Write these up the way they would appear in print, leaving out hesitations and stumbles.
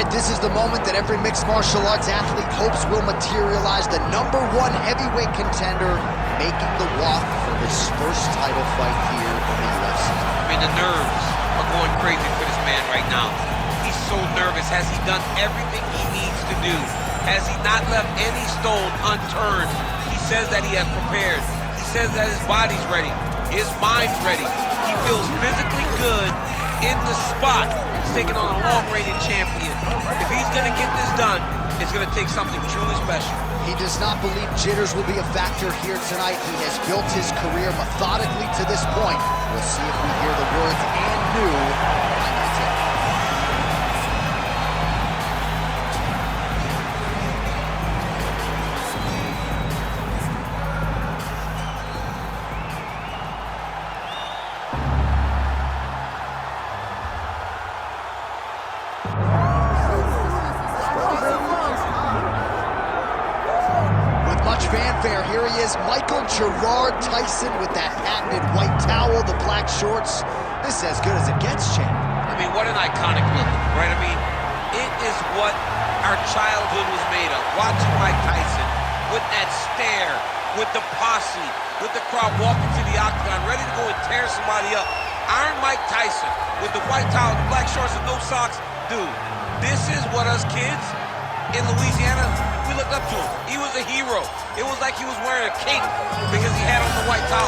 right, this is the moment that every mixed martial arts athlete hopes will materialize. The #1 heavyweight contender making the walk for his first title fight here in the UFC. I mean, the nerves are going crazy for this man right now. He's so nervous. Has he done everything he needs to do? Has he not left any stone unturned? He says that he has prepared. He says that his body's ready. His mind's ready. He feels physically good in the spot. He's taking on a long-reigning champion. If he's going to get this done, it's going to take something truly special. He does not believe jitters will be a factor here tonight. He has built his career methodically to this point. We'll see if we hear the words "and new" by my team. Fanfare, here he is, Gerard Tyson with that patented white towel, the black shorts. This is as good as it gets, champ. I mean, what an iconic look, right? I mean, it is what our childhood was made of. Watching Mike Tyson with that stare, with the posse, with the crowd walking to the octagon, ready to go and tear somebody up. Iron Mike Tyson with the white towel, the black shorts, and no socks. Dude, this is what us kids in Louisiana, we looked up to him. He was a hero. It was like he was wearing a cape because he had on the white towel.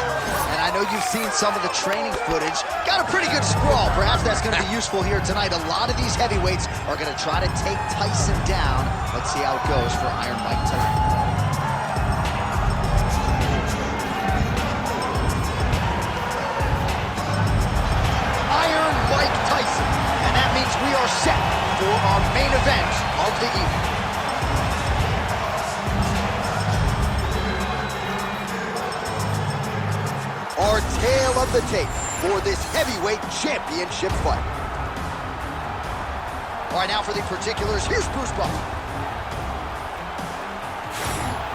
And I know you've seen some of the training footage. Got a pretty good sprawl. Perhaps that's going to be useful here tonight. A lot of these heavyweights are going to try to take Tyson down. Let's see how it goes for Iron Mike Tyson. Iron Mike Tyson. And that means we are set for our main event of the evening. Our tale of the tape for this heavyweight championship fight. All right, now for the particulars, here's Bruce Buffer.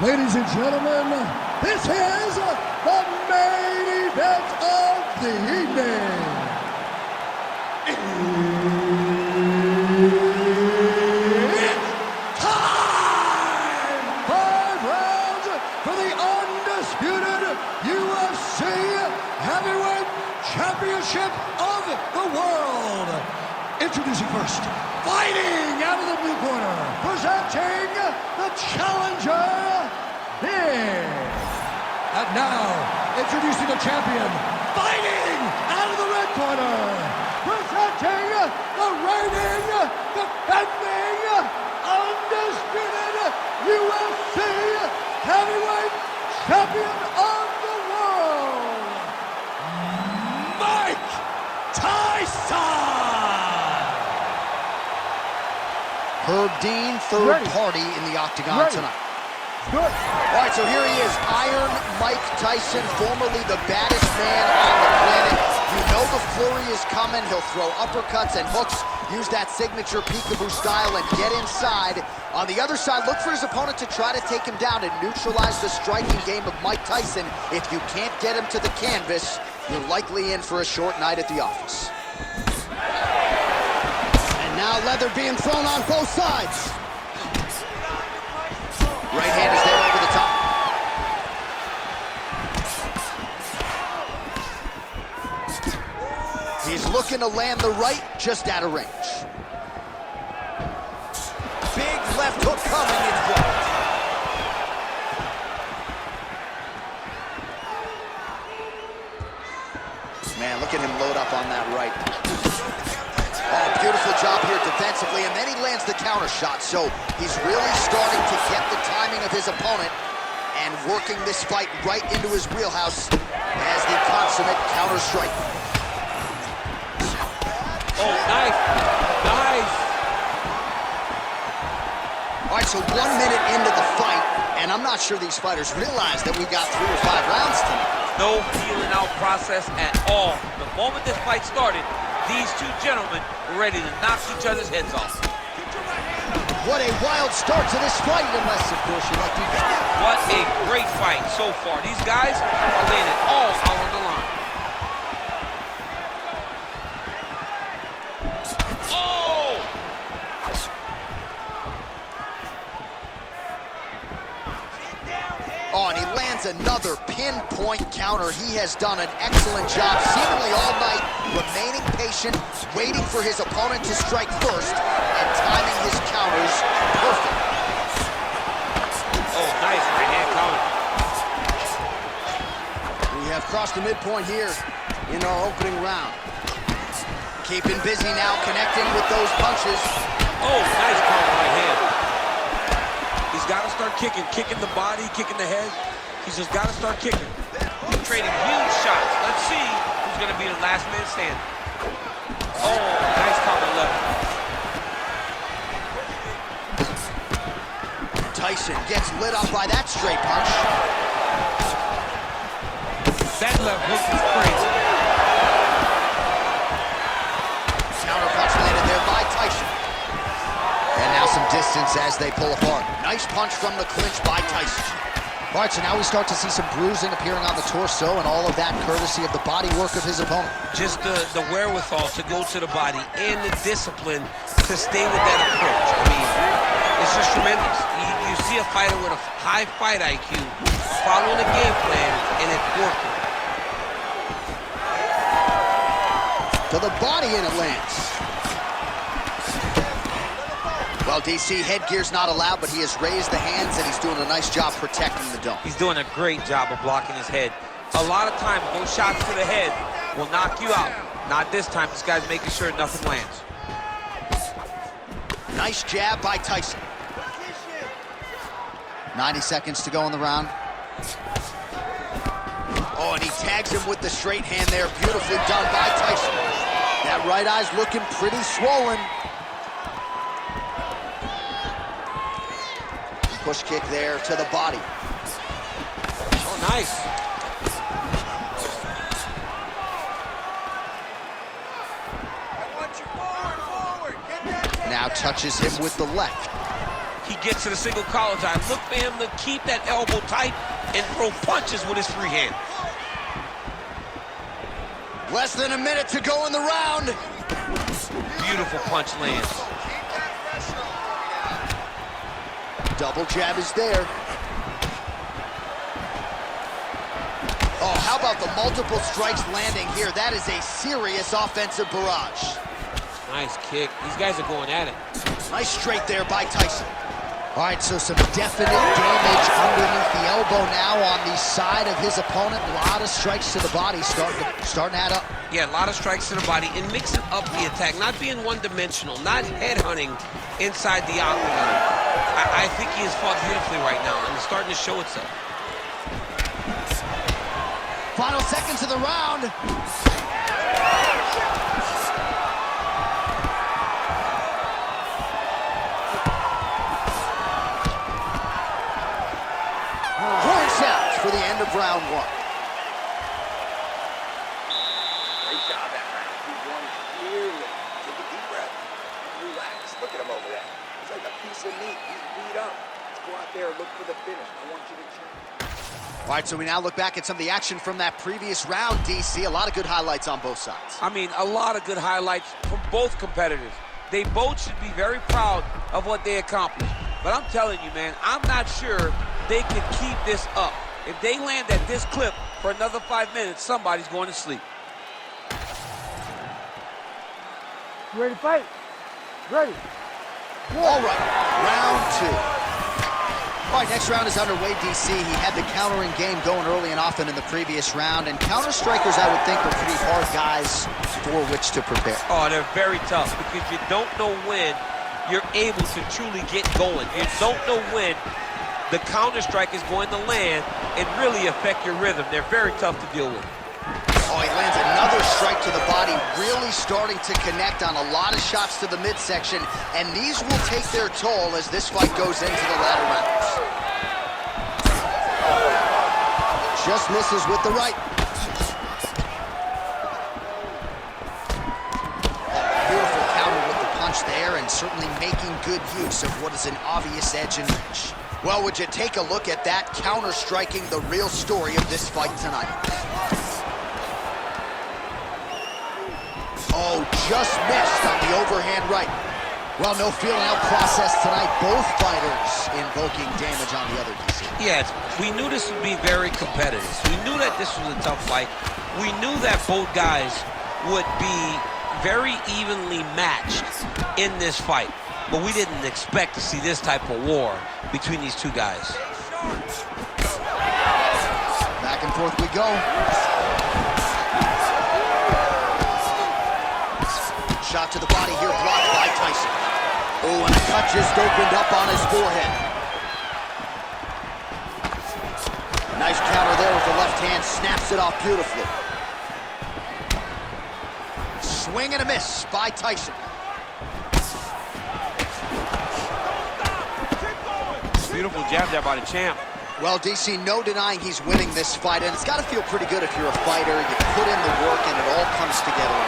Ladies and gentlemen, this is the main event of the evening. It's time! 5 rounds for the undisputed UFC Heavyweight Championship of the world. Introducing first, fighting out of the blue corner, presenting the challenger here. And now, introducing the champion, fighting out of the red corner, presenting the reigning, defending, undisputed UFC Heavyweight Champion of the world, Mike Tyson! Herb Dean, third party in the octagon tonight. Good. All right, so here he is, Iron Mike Tyson, formerly the baddest man on the planet. You know the flurry is coming. He'll throw uppercuts and hooks, use that signature peekaboo style and get inside. On the other side, look for his opponent to try to take him down and neutralize the striking game of Mike Tyson. If you can't get him to the canvas, you're likely in for a short night at the office. And now leather being thrown on both sides. Right hand is there over the top. He's looking to land the right, just out of range. Big left hook coming, it's blocked. Man, look at him load up on that right. Oh, beautiful job here defensively, and then he lands the counter shot. So he's really starting to get the timing of his opponent and working this fight right into his wheelhouse as the consummate counter strike. Oh, nice. Nice. All right, so 1 minute into the fight, and I'm not sure these fighters realize that we got 3 or 5 rounds tonight. No feeling out process at all. The moment this fight started, these two gentlemen were ready to knock each other's heads off. What a wild start to this fight, unless, of course, you like to get it. What a great fight so far. These guys are laying it all out on the line. Oh! another pinpoint counter. He has done an excellent job, seemingly all night, remaining patient, waiting for his opponent to strike first, and timing his counters perfect. Oh, nice right hand counter. We have crossed the midpoint here in our opening round. Keeping busy now, connecting with those punches. Oh, nice counter right hand. He's got to start kicking the body, kicking the head. He's just got to start kicking. He's trading huge shots. Let's see who's going to be the last man standing. Oh, nice counter left. Tyson gets lit up by that straight punch. That left hook is crazy. Counter punch landed there by Tyson. And now some distance as they pull apart. Nice punch from the clinch by Tyson. All right, so now we start to see some bruising appearing on the torso, and all of that courtesy of the body work of his opponent. Just the wherewithal to go to the body and the discipline to stay with that approach. I mean, it's just tremendous. You see a fighter with a high fight IQ following a game plan, and it's working. To the body, and it lands. Well, DC, headgear's not allowed, but he has raised the hands, and he's doing a nice job protecting the dome. He's doing a great job of blocking his head. A lot of times, those shots to the head will knock you out. Not this time. This guy's making sure nothing lands. Nice jab by Tyson. 90 seconds to go in the round. Oh, and he tags him with the straight hand there. Beautifully done by Tyson. That right eye's looking pretty swollen. Push kick there to the body. Oh, nice. Now touches him with the left. He gets to the single collar tie. Look for him to keep that elbow tight and throw punches with his free hand. Less than a minute to go in the round. Beautiful punch lands. Double jab is there. Oh, how about the multiple strikes landing here? That is a serious offensive barrage. Nice kick. These guys are going at it. Nice straight there by Tyson. All right, so some definite damage underneath the elbow now on the side of his opponent. A lot of strikes to the body starting to add up. Yeah, a lot of strikes to the body and mixing up the attack, not being one-dimensional, not headhunting inside the octagon. I think he has fought beautifully right now, and it's starting to show itself. Final seconds of the round. Horn sounds for the end of round one. Great job that round. He won clearly. Take a deep breath. Relax. Look at him over there. It's like a piece of meat. He's beat up. Let's go out there and look for the finish. I want you to check. All right, so we now look back at some of the action from that previous round, DC. A lot of good highlights on both sides. I mean, a lot of good highlights from both competitors. They both should be very proud of what they accomplished. But I'm telling you, man, I'm not sure they can keep this up. If they land at this clip for another 5 minutes, somebody's going to sleep. You ready to fight? Ready. All right, round two. All right, next round is underway, DC. He had the countering game going early and often in the previous round, and counter-strikers, I would think, are pretty hard guys for which to prepare. Oh, they're very tough because you don't know when you're able to truly get going. You don't know when the counter-strike is going to land and really affect your rhythm. They're very tough to deal with. Oh, he lands another strike to the body, really starting to connect on a lot of shots to the midsection, and these will take their toll as this fight goes into the latter rounds. Just misses with the right. Beautiful counter with the punch there, and certainly making good use of what is an obvious edge and reach. Well, would you take a look at that, counter-striking the real story of this fight tonight. Oh, just missed on the overhand right. Well, no feeling out process tonight. Both fighters invoking damage on the other, DC. Yeah, we knew this would be very competitive. We knew that this was a tough fight. We knew that both guys would be very evenly matched in this fight. But we didn't expect to see this type of war between these two guys. Back and forth we go. Shot to the body here, blocked by Tyson. Oh, and a cut just opened up on his forehead. Nice counter there with the left hand, snaps it off beautifully. Swing and a miss by Tyson. Beautiful jab there by the champ. Well, DC, no denying he's winning this fight, and it's got to feel pretty good if you're a fighter. You put in the work, and it all comes together.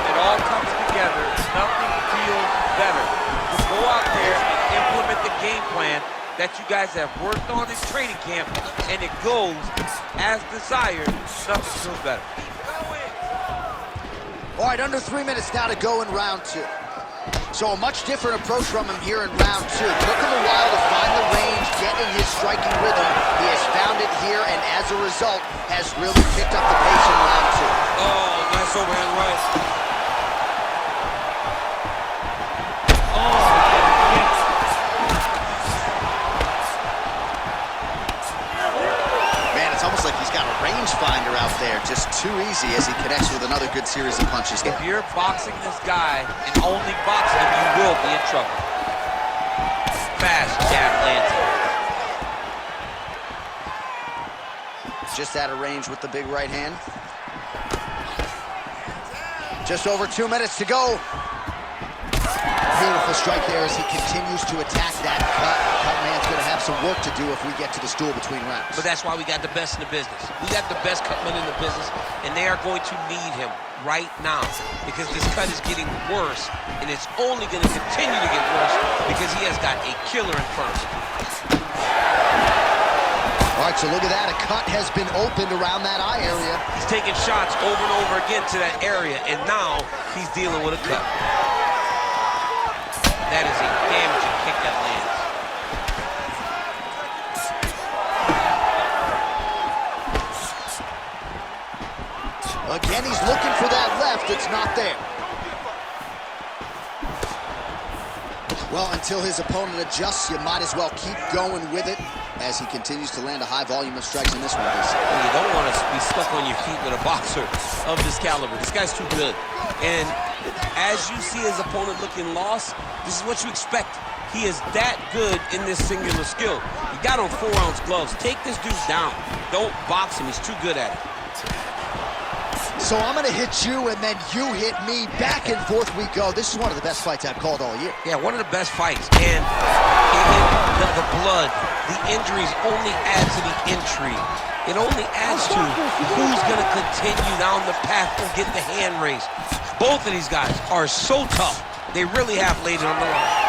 It all comes together. Nothing feels better. To go out there and implement the game plan that you guys have worked on in training camp, and it goes as desired. Nothing feels better. All right, under 3 minutes now to go in round 2. So a much different approach from him here in round 2. Took him a while to find the range, get in his striking rhythm. He has found it here, and as a result, has really picked up the pace in round 2. Oh, nice overhand right. Man, it's almost like he's got a rangefinder out there. Just too easy as he connects with another good series of punches there. If you're boxing this guy and only boxing him, you will be in trouble. Fast jab lands. Just out of range with the big right hand. Just over 2 minutes to go. Beautiful strike there as he continues to attack that cut. Cut man's going to have some work to do if we get to the stool between rounds. But that's why we got the best in the business. We got the best cutman in the business, and they are going to need him right now because this cut is getting worse, and it's only going to continue to get worse because he has got a killer in front of him. All right, so look at that. A cut has been opened around that eye area. He's taking shots over and over again to that area, and now he's dealing with a cut. That is a damaging kick that lands. Again, he's looking for that left. It's not there. Well, until his opponent adjusts, you might as well keep going with it as he continues to land a high volume of strikes in this one. Well, you don't want to be stuck on your feet with a boxer of this caliber. This guy's too good. And as you see his opponent looking lost, this is what you expect. He is that good in this singular skill. You got on 4-ounce gloves. Take this dude down. Don't box him. He's too good at it. So I'm going to hit you, and then you hit me. Back and forth we go. This is one of the best fights I've called all year. Yeah, one of the best fights. And the blood, the injuries only add to the intrigue. It only adds to who's going to continue down the path and get the hand raised. Both of these guys are so tough. They really have laid it on the line.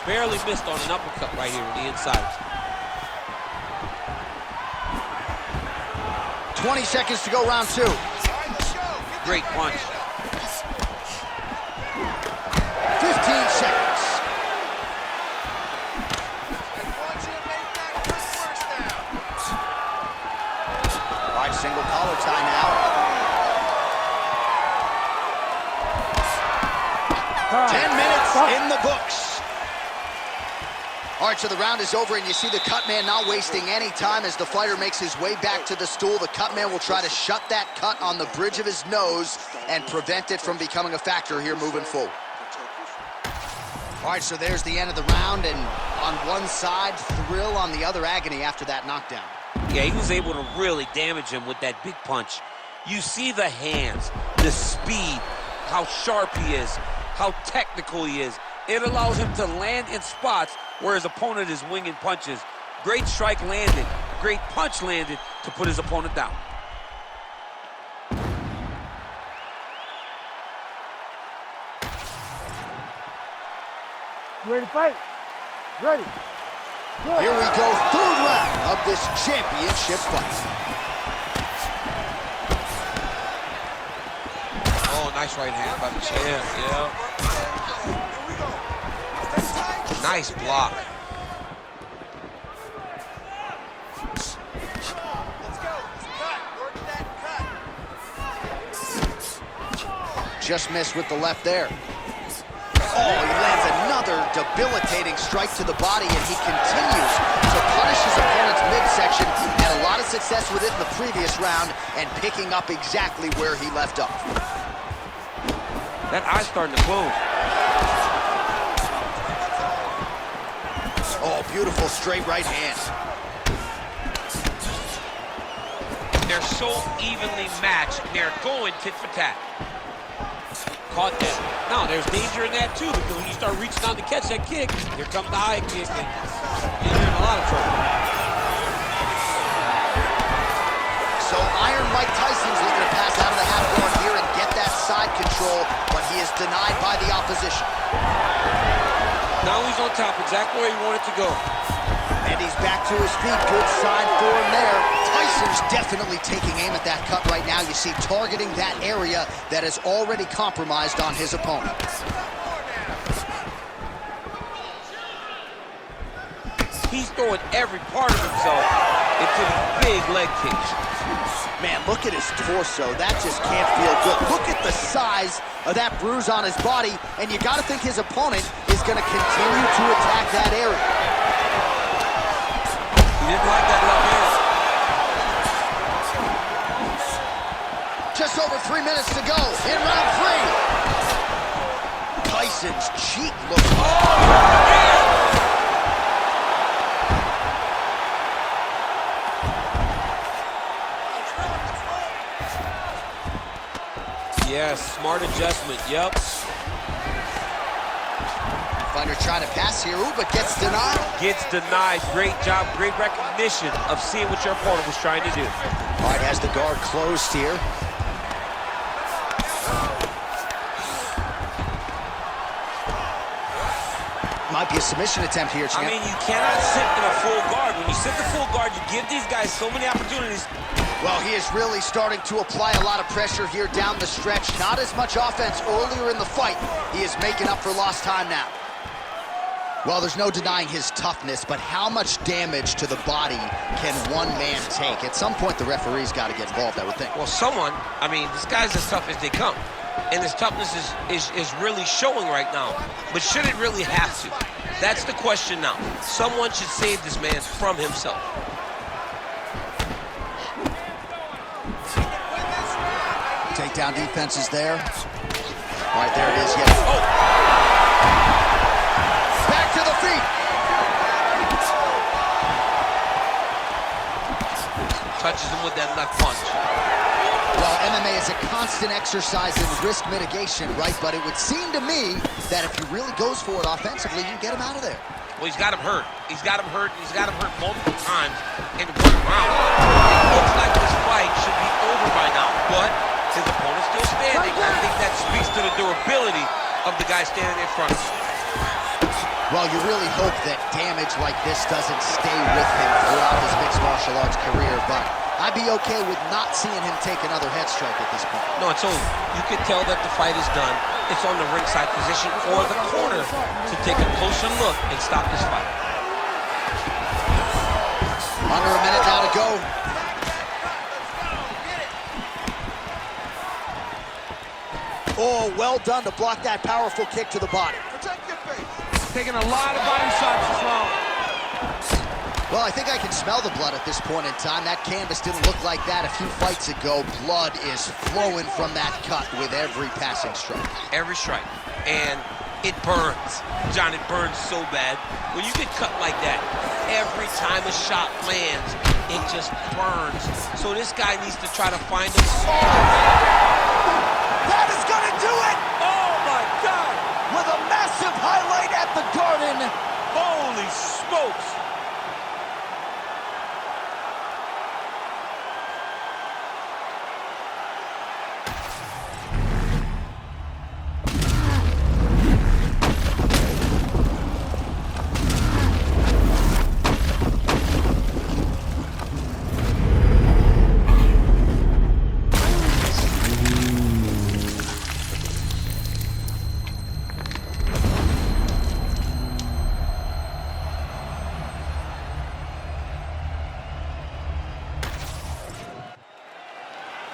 Barely missed on an uppercut right here on the inside. 20 seconds to go, round 2. Great punch. 15 seconds. All right, single collar tie now. 10 minutes in the books. All right, so the round is over, and you see the cut man not wasting any time as the fighter makes his way back to the stool. The cut man will try to shut that cut on the bridge of his nose and prevent it from becoming a factor here moving forward. All right, so there's the end of the round, and on one side, thrill, on the other, agony after that knockdown. Yeah, he was able to really damage him with that big punch. You see the hands, the speed, how sharp he is, how technical he is. It allows him to land in spots where his opponent is winging punches. Great strike landed, great punch landed to put his opponent down. You ready to fight? Ready. Good. Here we go, third round of this championship fight. Oh, nice right hand by the champ. Yeah. Nice block. Just missed with the left there. Oh, he lands another debilitating strike to the body, and he continues to punish his opponent's midsection. Had a lot of success with it in the previous round and picking up exactly where he left off. That eye's starting to close. Oh, beautiful straight right hand. They're so evenly matched. They're going tit for tat. Caught that. No, there's danger in that too, because when you start reaching out to catch that kick, here comes the high kick, and you're in a lot of trouble. So Iron Mike Tyson's looking to pass out of the half guard here and get that side control, but he is denied by the opposition. Now he's on top, exactly where he wanted to go. And he's back to his feet. Good sign for him there. Tyson's definitely taking aim at that cut right now. You see, targeting that area that is already compromised on his opponent. He's throwing every part of himself into these big leg kicks. Man, look at his torso. That just can't feel good. Look at the size of that bruise on his body, and you got to think his opponent is going to continue to attack that area. He didn't like that left hand. Just over 3 minutes to go in round 3. Tyson's cheek looks... Yes, smart adjustment, yep. Fighter trying to pass here, but gets denied. Gets denied. Great job, great recognition of seeing what your opponent was trying to do. All right, has the guard closed here. Might be a submission attempt here, champ. I mean, you cannot sit in a full guard. When you sit the full guard, you give these guys so many opportunities. Well, he is really starting to apply a lot of pressure here down the stretch. Not as much offense earlier in the fight. He is making up for lost time now. Well, there's no denying his toughness, but how much damage to the body can one man take? At some point, the referee's got to get involved, I would think. Well, someone, I mean, this guy's as tough as they come. And his toughness is really showing right now. But should it really have to? That's the question now. Someone should save this man from himself. Takedown defense is there. All right, there it is. Yes. Oh! Back to the feet. Touches him with that left punch. Well, MMA is a constant exercise in risk mitigation, right? But it would seem to me that if he really goes for it offensively, you can get him out of there. Well, he's got him hurt. He's got him hurt. He's got him hurt multiple times in one round. It looks like this fight should be over by now, but his opponent's still standing. I think that speaks to the durability of the guy standing in front of him. Well, you really hope that damage like this doesn't stay with him throughout his mixed martial arts career, but I'd be okay with not seeing him take another head strike at this point. No, it's over. You can tell that the fight is done. It's on the ringside position or the corner to take a closer look and stop this fight. Under a minute now to go. Oh, well done to block that powerful kick to the body. Protect your face. Taking a lot of body shots this round. Well, I think I can smell the blood at this point in time. That canvas didn't look like that a few fights ago. Blood is flowing from that cut with every passing strike. Every strike. And it burns. John, it burns so bad. When you get cut like that, every time a shot lands, it just burns. So this guy needs to try to find a That is going to do it! Oh, my God! With a massive highlight at the Garden. Holy smokes!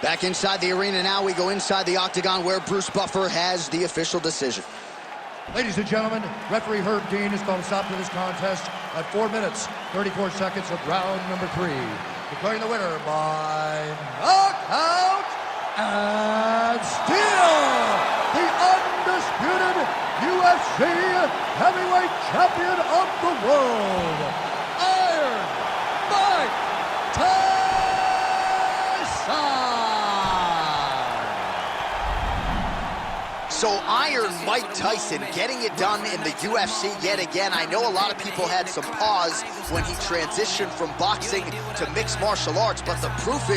Back inside the arena now, we go inside the octagon where Bruce Buffer has the official decision. Ladies and gentlemen, referee Herb Dean has called a stop to this contest at 4 minutes, 34 seconds of round number 3. Declaring the winner by knockout and still the undisputed UFC heavyweight champion of the world, Iron Mike Tyson! So Iron Mike Tyson getting it done in the UFC yet again. I know a lot of people had some pause when he transitioned from boxing to mixed martial arts, but the proof is